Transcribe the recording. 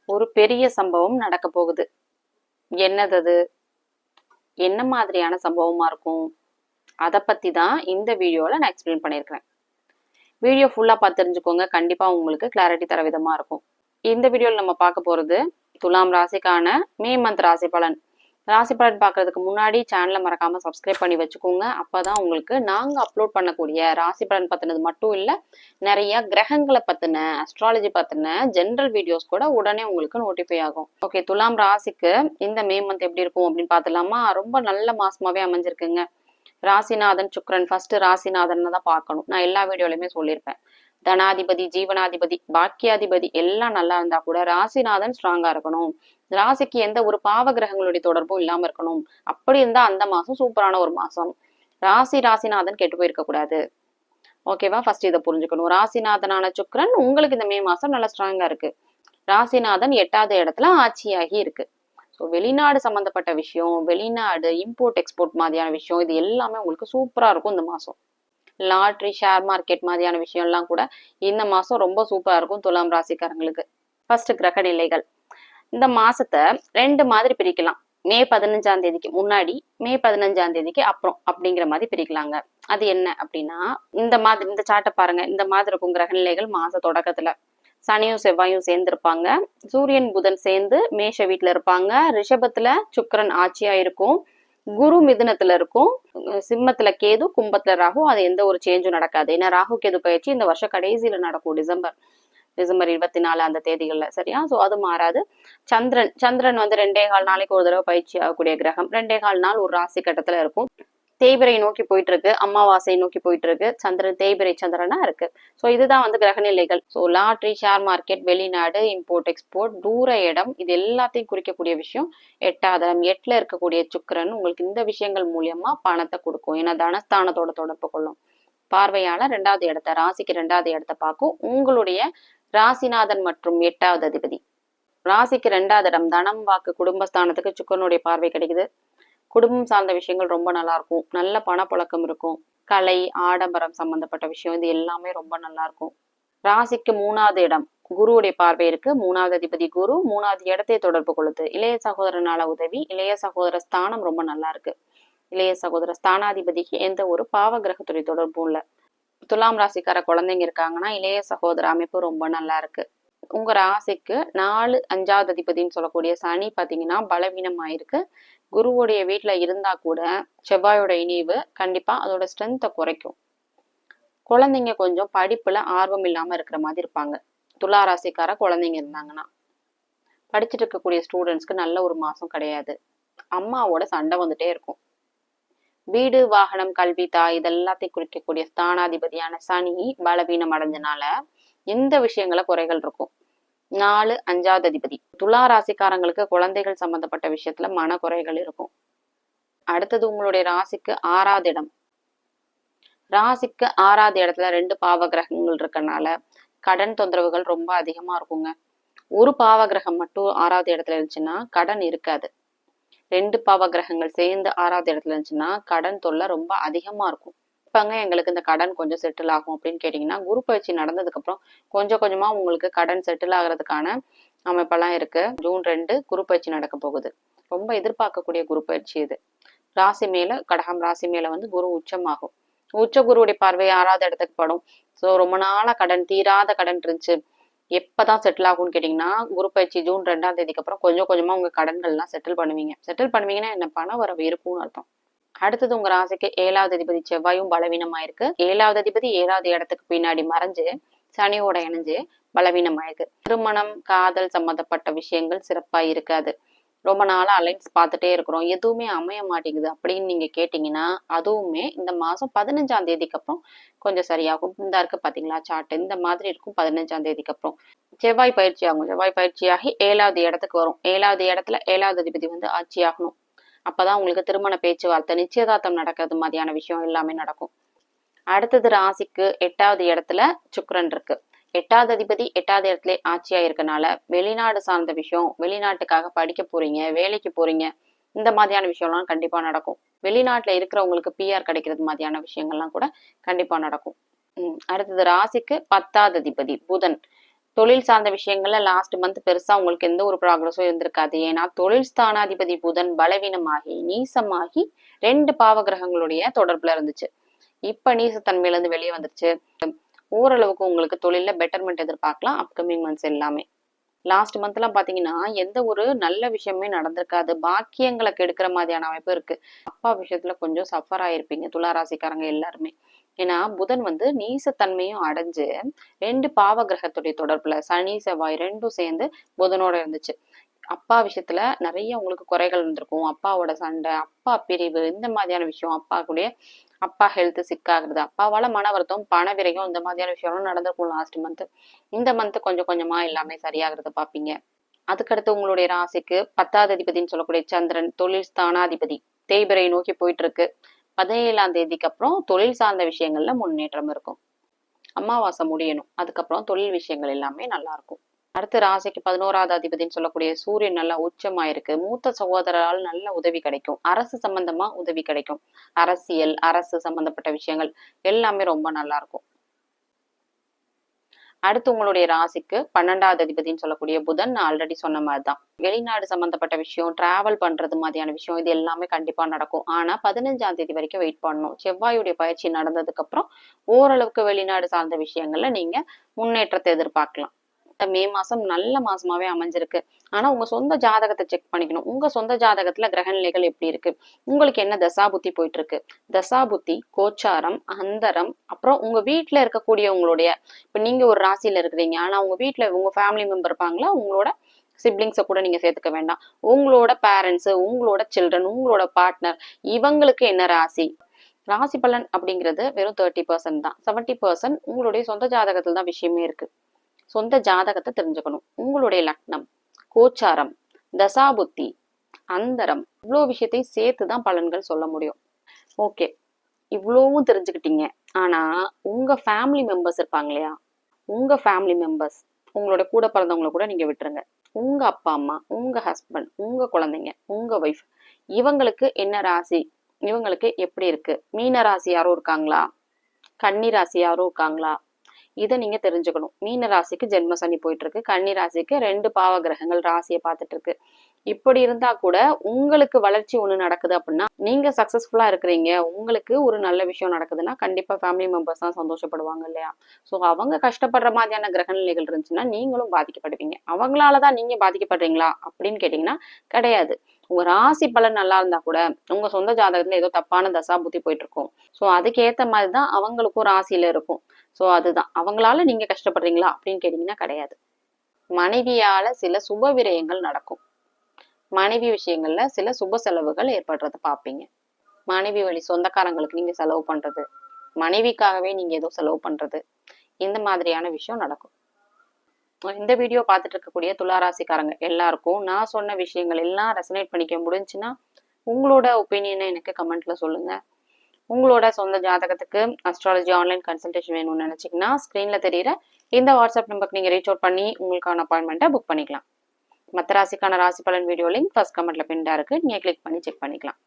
ஒரு பெரிய சம்பவம் நடக்க போகுது. என்னது அது? என்ன மாதிரியான சம்பவமா இருக்கும்? அதை பத்தி தான் இந்த வீடியோல நான் எக்ஸ்பிளைன் பண்ணியிருக்கிறேன். வீடியோ ஃபுல்லா பார்த்து தெரிஞ்சுக்கோங்க. கண்டிப்பா உங்களுக்கு கிளாரிட்டி தர விதமா இருக்கும். இந்த வீடியோல நம்ம பார்க்க போறது துலாம் ராசிக்கான மே மந்த் ராசி பலன். ராசி பலன் பார்க்கறதுக்கு முன்னாடி சேனலை மறக்காம சப்ஸ்கிரைப் பண்ணி வச்சுக்கோங்க. அப்பதான் உங்களுக்கு நாங்க அப்லோட் பண்ணக்கூடிய ராசி பலன் பத்தினது மட்டும் இல்ல, நிறைய கிரகங்களை பத்தின அஸ்ட்ராலஜி பத்தின ஜென்ரல் வீடியோஸ் கூட உடனே உங்களுக்கு நோட்டிஃபை ஆகும். ஓகே, துலாம் ராசிக்கு இந்த மே மந்த் எப்படி இருக்கும் அப்படின்னு பார்த்துலாமா? ரொம்ப நல்ல மாசமாவே அமைஞ்சிருக்குங்க. ராசிநாதன் சுக்ரன் ஃபர்ஸ்ட் ராசிநாதன் தான் பார்க்கணும். நான் எல்லா வீடியோலயுமே சொல்லியிருப்பேன். தனாதிபதி, ஜீவனாதிபதி, பாக்கியாதிபதி எல்லாம் நல்லா இருந்தா கூட ராசிநாதன் ஸ்ட்ராங்கா இருக்கணும். ராசிக்கு எந்த ஒரு பாவ கிரகங்களுடைய தொடர்பும் இல்லாம இருக்கணும். அப்படி இருந்தா அந்த மாசம் சூப்பரான ஒரு மாசம். ராசிநாதன் கெட்டு போயிருக்க கூடாது. ஓகேவா? ஃபர்ஸ்ட் இதை புரிஞ்சுக்கணும். ராசிநாதனான சுக்ரன் உங்களுக்கு இந்த மே மாசம் நல்லா ஸ்ட்ராங்கா இருக்கு. ராசிநாதன் 8வது இடத்துல ஆட்சியாகி இருக்கு. ஸோ வெளிநாடு சம்மந்தப்பட்ட விஷயம், வெளிநாடு இம்போர்ட் எக்ஸ்போர்ட் மாதிரியான விஷயம், இது எல்லாமே உங்களுக்கு சூப்பரா இருக்கும் இந்த மாசம். லாட்ரி, ஷேர் மார்க்கெட் மாதிரியான விஷயம் எல்லாம் கூட இந்த மாசம் ரொம்ப சூப்பரா இருக்கும் துலாம் ராசிக்காரங்களுக்கு. ஃபர்ஸ்ட் கிரக நிலைகள். இந்த மாசத்தை 2 மாதிரி பிரிக்கலாம். மே 15ஆம் தேதிக்கு முன்னாடி, மே 15ஆம் தேதிக்கு அப்புறம் அப்படிங்கிற மாதிரி பிரிக்கலாங்க. அது என்ன அப்படின்னா, இந்த சார்ட்டை பாருங்க. இந்த மாதிரி இருக்கும் கிரக நிலைகள் மாச தொடக்கத்துல. சனியும் செவ்வாயும் சேர்ந்து இருப்பாங்க. சூரியன் புதன் சேர்ந்து மேஷ வீட்டுல இருப்பாங்க. ரிஷபத்துல சுக்கிரன் ஆட்சியா இருக்கும். குரு மிதுனத்துல இருக்கும். சிம்மத்துல கேது, கும்பத்துல ராகு. அது எந்த ஒரு சேஞ்சும் நடக்காது. ஏன்னா ராகு கேது பயிற்சி இந்த வருஷம் கடைசியில நடக்கும். டிசம்பர் 24 அந்த தேதிகள்ல. சரியா? சோ அது மாறாது. சந்திரன் வந்து 2.25 நாளைக்கு ஒரு தடவை பயிற்சி ஆகக்கூடிய கிரகம். 2.25 நாள் ஒரு ராசி கட்டத்துல இருக்கும். தேய்பிரை நோக்கி போயிட்டு இருக்கு, அமாவாசை நோக்கி போயிட்டு இருக்கு. சந்திரன் தேய்பிரை சந்திரனா இருக்கு. ஸோ இதுதான் வந்து கிரகநிலைகள். ஸோ லாட்ரி, ஷேர் மார்க்கெட், வெளிநாடு, இம்போர்ட் எக்ஸ்போர்ட், தூர இடம், இது எல்லாத்தையும் குறிக்கக்கூடிய விஷயம் 8வது இடம். 8ல இருக்கக்கூடிய சுக்கிரன் உங்களுக்கு இந்த விஷயங்கள் மூலியமா பணத்தை கொடுக்கும். ஏன்னா தனஸ்தானத்தோட தொடர்பு கொள்ளும். பார்வையாளர் 2வது இடத்த, ராசிக்கு 2வது இடத்த பார்க்கும். உங்களுடைய ராசிநாதன் மற்றும் 8வது அதிபதி. ராசிக்கு 2வது இடம் தனம், வாக்கு, குடும்பஸ்தானத்துக்கு சுக்கிரனுடைய பார்வை கிடைக்குது. குடும்பம் சார்ந்த விஷயங்கள் ரொம்ப நல்லா இருக்கும். நல்ல பணப்புழக்கம் இருக்கும். கலை, ஆடம்பரம் சம்பந்தப்பட்ட விஷயம் இது எல்லாமே ரொம்ப நல்லா இருக்கும். ராசிக்கு 3வது இடம் குருவுடைய பார்வை இருக்கு. 3வது அதிபதி குரு 3வது இடத்தை தொடர்பு கொள்ளுது. இளைய சகோதரனால உதவி, இளைய சகோதர ஸ்தானம் ரொம்ப நல்லா இருக்கு. இளைய சகோதர ஸ்தானாதிபதிக்கு எந்த ஒரு பாவ கிரகத்துடைய தொடர்பும் இல்ல. துலாம் ராசிக்கார குழந்தைங்க இருக்காங்கன்னா இளைய சகோதர அமைப்பு ரொம்ப நல்லா இருக்கு. உங்க ராசிக்கு 4, 5வது அதிபதினு சொல்லக்கூடிய சனி பாத்தீங்கன்னா பலவீனம் ஆயிருக்கு. குருவுடைய வீட்டுல இருந்தா கூட செவ்வாயோட இணைவு கண்டிப்பா அதோட ஸ்ட்ரென்த்தை குறைக்கும். குழந்தைங்க கொஞ்சம் படிப்புல ஆர்வம் இல்லாம இருக்கிற மாதிரி இருப்பாங்க. துலா ராசிக்கார குழந்தைங்க இருந்தாங்கன்னா படிச்சுட்டு இருக்கக்கூடிய ஸ்டூடெண்ட்ஸ்க்கு நல்ல ஒரு மாசம் கிடையாது. அம்மாவோட சண்டை வந்துட்டே இருக்கும். வீடு, வாகனம், கல்வி, தாய் இதெல்லாத்தையும் குறிக்கக்கூடிய ஸ்தானாதிபதியான சனி பலவீனம் அடைஞ்சனால இந்த விஷயங்கள குறைகள் இருக்கும். 4, 5வது அதிபதி துலா ராசிக்காரங்களுக்கு குழந்தைகள் சம்பந்தப்பட்ட விஷயத்துல மனக்குறைகள் இருக்கும். அடுத்தது உங்களுடைய ராசிக்கு 6வது இடம். ராசிக்கு 6வது இடத்துல 2 பாவ கிரகங்கள் இருக்கனால கடன் தொந்தரவுகள் ரொம்ப அதிகமா இருக்குங்க. ஒரு பாவ கிரகம் மட்டும் 6வது இடத்துல இருந்துச்சுன்னா கடன் இருக்காது. 2 பாவ கிரகங்கள் சேர்ந்து 6வது இடத்துல இருந்துச்சுன்னா கடன் தொல்லை ரொம்ப அதிகமா இருக்கும். இப்பங்க எங்களுக்கு இந்த கடன் கொஞ்சம் செட்டில் ஆகும் அப்படின்னு கேட்டீங்கன்னா, குரு பயிற்சி நடந்ததுக்கு அப்புறம் கொஞ்சம் கொஞ்சமா உங்களுக்கு கடன் செட்டில் ஆகுறதுக்கான அமைப்பெல்லாம் இருக்கு. ஜூன் 2 குரு பயிற்சி நடக்க போகுது. ரொம்ப எதிர்பார்க்கக்கூடிய குரு பயிற்சி இது. ராசி மேல, கடகம் ராசி மேல வந்து குரு உச்சமாகும். உச்ச குருவுடைய பார்வை 6வது இடத்துக்கு படும். ஸோ ரொம்ப நாளா கடன், தீராத கடன் இருந்துச்சு, எப்பதான் செட்டில் ஆகும்னு கேட்டீங்கன்னா, குரு பயிற்சி ஜூன் 2ஆம் தேதிக்கு அப்புறம் கொஞ்சம் கொஞ்சமா உங்க கடன்கள்லாம் செட்டில் பண்ணுவீங்க. செட்டில் பண்ணுவீங்கன்னா என்ன, பண வரவு இருக்கும்னு அர்த்தம். அடுத்தது உங்க ராசிக்கு 7வது அதிபதி செவ்வாயும் பலவீனமாயிருக்கு. 7வது அதிபதி 7வது இடத்துக்கு பின்னாடி மறைஞ்சு சனியோட இணைஞ்சு பலவீனமாயிருக்கு. திருமணம், காதல் சம்பந்தப்பட்ட விஷயங்கள் சிறப்பா இருக்காது. ரொம்ப நாளா அலைன்ஸ் பார்த்துட்டே இருக்கிறோம், எதுவுமே அமைய மாட்டேங்குது அப்படின்னு நீங்க கேட்டீங்கன்னா, அதுவுமே இந்த மாசம் 15ஆம் தேதிக்கு அப்புறம் கொஞ்சம் சரியாகும். இந்த இருக்கு பாத்தீங்களா சார்ட், இந்த மாதிரி இருக்கும். 15ஆம் தேதிக்கு அப்புறம் செவ்வாய் பயிற்சி ஆகும். செவ்வாய் பயிற்சியாகி 7வது இடத்துக்கு வரும். 7வது இடத்துல 7வது அதிபதி வந்து ஆட்சி ஆகணும். அப்பதான் உங்களுக்கு திருமண பேச்சுவார்த்தை, நிச்சயதார்த்தம் நடக்கிறது மாதிரியான விஷயம் எல்லாமே நடக்கும். அடுத்தது ராசிக்கு 8வது இடத்துல சுக்கிரன் இருக்கு. 8வது அதிபதி 8வது இடத்துல ஆட்சியா இருக்கனால வெளிநாடு சார்ந்த விஷயம், வெளிநாட்டுக்காக படிக்க போறீங்க, வேலைக்கு போறீங்க, இந்த மாதிரியான விஷயம்லாம் கண்டிப்பா நடக்கும். வெளிநாட்டுல இருக்கிறவங்களுக்கு பிஆர் கிடைக்கிறது மாதிரியான விஷயங்கள்லாம் கூட கண்டிப்பா நடக்கும். அடுத்தது ராசிக்கு 10வது அதிபதி புதன். தொழில் சார்ந்த விஷயங்கள்ல லாஸ்ட் மந்த் பெருசா உங்களுக்கு எந்த ஒரு ப்ராக்ரஸும் இருந்திருக்காது. ஏன்னா தொழில் ஸ்தானாதிபதி புதன் பலவீனமாகி நீசமாகி 2 பாவகிரகங்களுடைய தொடர்புல இருந்துச்சு. இப்ப நீசத்தன்மையில இருந்து வெளியே வந்துருச்சு. ஓரளவுக்கு உங்களுக்கு தொழில பெட்டர்மெண்ட் எதிர்பார்க்கலாம் அப்கமிங் மந்த்ஸ் எல்லாமே. லாஸ்ட் மந்த் எல்லாம் பாத்தீங்கன்னா எந்த ஒரு நல்ல விஷயமே நடந்திருக்காது. பாக்கியங்களை கெடுக்கிற மாதிரியான அமைப்பு இருக்கு. அப்பா விஷயத்துல கொஞ்சம் சஃபர் ஆயிருப்பீங்க துளாராசிக்காரங்க எல்லாருமே. ஏன்னா புதன் நீசத்தன்மையும் அடைஞ்சு 2 பாவ கிரகத்துடைய தொடர்புல சனி செவ்வாய் 2ம் சேர்ந்து புதனோட இருந்துச்சு. அப்பா விஷயத்துல நிறைய உங்களுக்கு குறைகள் இருந்திருக்கும். அப்பாவோட சண்டை, அப்பா பிரிவு, இந்த மாதிரியான விஷயம், அப்பா ஹெல்த் சிக்காகிறது, அப்பாவால மன வருத்தம், பண விரயம், இந்த மாதிரியான விஷயம்லாம் நடந்திருக்கும் லாஸ்ட் மந்த். இந்த மந்த் கொஞ்சம் கொஞ்சமா எல்லாமே சரியாகிறத பாப்பீங்க. அதுக்கடுத்து உங்களுடைய ராசிக்கு 10வது அதிபதினு சொல்லக்கூடிய சந்திரன் தொழில் ஸ்தானாதிபதி தேய்பிரை நோக்கி போயிட்டு இருக்கு. 17ஆம் தேதிக்கு அப்புறம் தொழில் சார்ந்த விஷயங்கள்ல முன்னேற்றம் இருக்கும். அமாவாசை முடியணும், அதுக்கப்புறம் தொழில் விஷயங்கள் எல்லாமே நல்லா இருக்கும். அடுத்து ராசிக்கு 11வது அதிபதினு சொல்லக்கூடிய சூரியன் நல்லா உச்சமாயிருக்கு. மூத்த சகோதரரால் நல்ல உதவி கிடைக்கும். அரசு சம்பந்தமா உதவி கிடைக்கும். அரசியல், அரசு சம்பந்தப்பட்ட விஷயங்கள் எல்லாமே ரொம்ப நல்லா இருக்கும். அடுத்து உங்களுடைய ராசிக்கு 12வது அதிபதினு சொல்லக்கூடிய புதன், நான் ஆல்ரெடி சொன்ன மாதிரிதான் வெளிநாடு சம்பந்தப்பட்ட விஷயம், டிராவல் பண்றது மாதிரியான விஷயம், இது எல்லாமே கண்டிப்பா நடக்கும். ஆனா 15ஆம் தேதி வரைக்கும் வெயிட் பண்ணணும். செவ்வாயுடைய பயிற்சி நடந்ததுக்கு அப்புறம் ஓரளவுக்கு வெளிநாடு சார்ந்த விஷயங்கள்ல நீங்க முன்னேற்றத்தை எதிர்பார்க்கலாம். மே மாசம் நல்ல மாசமாவே அமைஞ்சிருக்கு. ஆனா உங்க சொந்த ஜாதகத்தை செக் பண்ணிக்கணும். உங்க சொந்த ஜாதகத்துல கிரக நிலைகள் எப்படி இருக்கு, உங்களுக்கு என்ன தசாபுத்தி போயிட்டு இருக்கு, தசாபுத்தி, கோச்சாரம், அந்தரம், அப்புறம் உங்க வீட்டுல இருக்கக்கூடிய உங்களுடைய, இப்ப நீங்க ஒரு ராசியில இருக்கிறீங்க, ஆனா உங்க வீட்டுல உங்க ஃபேமிலி மெம்பர் இருப்பாங்களா, உங்களோட சிப்ளிங்ஸை கூட நீங்க சேர்த்துக்க வேண்டாம். உங்களோட பேரண்ட்ஸ், உங்களோட சில்ட்ரன், உங்களோட பார்ட்னர், இவங்களுக்கு என்ன ராசி. ராசி பலன் அப்படிங்கிறது வெறும் 30% தான். 70% உங்களுடைய சொந்த ஜாதகத்துல தான் விஷயமே இருக்கு. சொந்த ஜாதகத்தை தெரிஞ்சுக்கணும். உங்களுடைய லக்னம், கோச்சாரம், தசாபுத்தி, அந்தரம், இவ்வளோ விஷயத்தையும் சேர்த்துதான் பலன்கள் சொல்ல முடியும். ஓகே, இவ்வளவும் தெரிஞ்சுக்கிட்டீங்க. ஆனா உங்க ஃபேமிலி மெம்பர்ஸ் இருப்பாங்க இல்லையா, உங்க ஃபேமிலி மெம்பர்ஸ், உங்களோட கூட பிறந்தவங்களை கூட நீங்க விட்டுருங்க. உங்க அப்பா அம்மா, உங்க ஹஸ்பண்ட், உங்க குழந்தைங்க, உங்க ஒய்ஃப், இவங்களுக்கு என்ன ராசி, இவங்களுக்கு எப்படி இருக்கு, மீன ராசி யாரும் இருக்காங்களா, கன்னி ராசி யாரும் இருக்காங்களா, இதை நீங்க தெரிஞ்சுக்கணும். மீன ராசிக்கு ஜென்ம சனி போயிட்டு இருக்கு, கன்னி ராசிக்கு 2 பாவ கிரகங்கள் ராசியை பார்த்துட்டு இருக்கு. இப்படி இருந்தா கூட உங்களுக்கு வளர்ச்சி ஒண்ணு நடக்குது அப்படின்னா, நீங்க சக்சஸ்ஃபுல்லா இருக்கிறீங்க, உங்களுக்கு ஒரு நல்ல விஷயம் நடக்குதுன்னா கண்டிப்பா ஃபேமிலி மெம்பர்ஸ் தான் சந்தோஷப்படுவாங்க இல்லையா. ஸோ அவங்க கஷ்டப்படுற மாதிரியான கிரக நிலைகள் இருந்துச்சுன்னா நீங்களும் பாதிக்கப்படுவீங்க. அவங்களாலதான் நீங்க பாதிக்கப்படுறீங்களா அப்படின்னு கேட்டீங்கன்னா கிடையாது. உங்க ராசி பலன் நல்லா இருந்தா கூட உங்க சொந்த ஜாதகத்துல ஏதோ தப்பான தசா புத்தி போயிட்டு இருக்கும். ஸோ அதுக்கு ஏத்த மாதிரிதான் அவங்களுக்கும் ராசியில இருக்கும். ஸோ அதுதான், அவங்களால நீங்க கஷ்டப்படுறீங்களா அப்படின்னு கேட்டீங்கன்னா கிடையாது. மனைவியால சில சுப விரயங்கள் நடக்கும். மனைவி விஷயங்கள்ல சில சுப செலவுகள் ஏற்படுறத பாப்பீங்க. மனைவி வழி சொந்தக்காரங்களுக்கு நீங்க செலவு பண்றது, மனைவிக்காகவே நீங்க ஏதோ செலவு பண்றது, இந்த மாதிரியான விஷயம் நடக்கும். இந்த வீடியோ பார்த்துட்டு இருக்கக்கூடிய துளாராசிக்காரங்க எல்லாருக்கும் நான் சொன்ன விஷயங்கள் எல்லாம் ரெசனேட் பண்ணிக்க முடிஞ்சுன்னா உங்களோட ஒப்பீனியனை எனக்கு கமெண்ட்ல சொல்லுங்க. உங்களோட சொந்த ஜாதகத்துக்கு அஸ்ட்ராலஜி ஆன்லைன் கன்சல்டேஷன் வேணும்னு நினைச்சீங்கன்னா ஸ்கிரீன்ல தெரியுற இந்த வாட்ஸ்அப் நம்பருக்கு நீங்க ரீச் அவுட் பண்ணி உங்களுக்கான அப்பாயின்மெண்ட்டை புக் பண்ணிக்கலாம். மற்ற ராசிக்கான ராசி பலன் வீடியோ லிங்க் ஃபர்ஸ்ட் கமெண்ட்ல பின்டா இருக்கு, நீங்க கிளிக் பண்ணி செக் பண்ணிக்கலாம்.